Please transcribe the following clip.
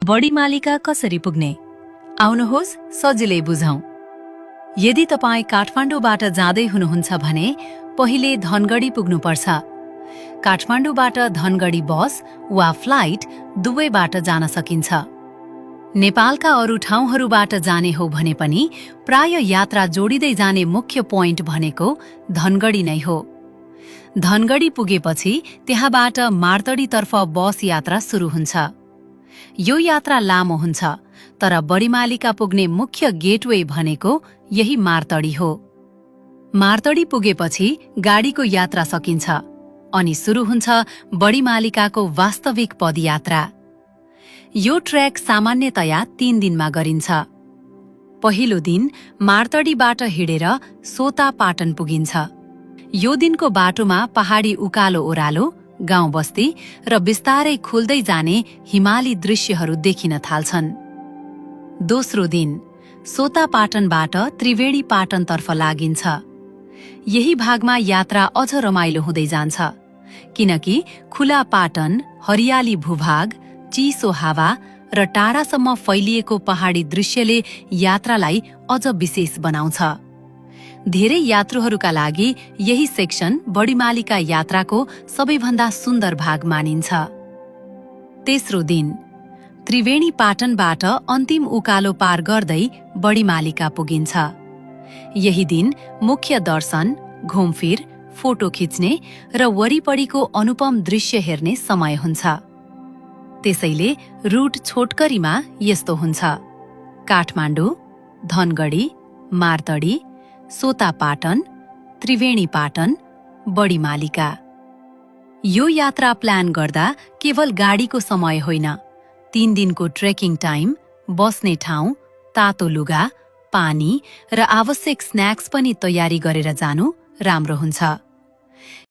बडीमालिका कसरी पुग्ने? आउनुहोस् सजिलै बुझौं। यदि तपाईँ काठमाडौँबाट जाँदै हुनुहुन्छ भने पहिले धनगढी पुग्नुपर्छ। काठमाडौँबाट धनगढी बस वा फ्लाइट दुवैबाट जान सकिन्छ। नेपालका अरू ठाउँहरूबाट जाने हो भने पनि प्राय यात्रा जोडिँदै जाने मुख्य पोइन्ट भनेको धनगढी नै हो। धनगढी पुगेपछि त्यहाँबाट मार्तडीतर्फ बस यात्रा सुरु हुन्छ। यो यात्रा लामो हुन्छ, तर बडीमालिका पुग्ने मुख्य गेटवे भनेको यही मार्तडी हो। मार्तडी पुगेपछि गाडीको यात्रा सकिन्छ अनि सुरु हुन्छ बडीमालिकाको वास्तविक पदयात्रा। यो ट्रेक सामान्यतया 3 दिनमा गरिन्छ। पहिलो दिन मार्तडीबाट हिँडेर सोता पाटन पुगिन्छ। यो दिनको बाटोमा पहाडी उकालो ओह्रालो, गाउँ बस्ती र बिस्तारै खुल्दै जाने हिमाली दृश्यहरू देखिन थाल्छन्। दोस्रो दिन सोता पाटनबाट त्रिवेणी पाटनतर्फ लागिन्छ। यही भागमा यात्रा अझ रमाइलो हुँदै जान्छ, किनकि खुला पाटन, हरियाली भूभाग, चिसो हावा र टाढासम्म फैलिएको पहाडी दृश्यले यात्रालाई अझ विशेष बनाउँछ। धेरै यात्रुहरूका लागि यही सेक्सन बडीमालिका यात्राको सबैभन्दा सुन्दर भाग मानिन्छ। तेस्रो दिन त्रिवेणी पाटनबाट अन्तिम उकालो पार गर्दै बडीमालिका पुगिन्छ। यही दिन मुख्य दर्शन, घुमफिर, फोटो खिच्ने र वरिपरिको अनुपम दृश्य हेर्ने समय हुन्छ। त्यसैले रुट छोटकरीमा यस्तो हुन्छ: काठमाडौँ, धनगढी, मार्तडी, सोता पाटन, त्रिवेणी पाटन, बडीमालिका। यो यात्रा प्लान गर्दा केवल गाडीको समय होइन, 3 दिनको ट्रेकिङ टाइम, बस्ने ठाउँ, तातो लुगा, पानी र आवश्यक स्न्याक्स पनि तयारी गरेर जानु राम्रो हुन्छ।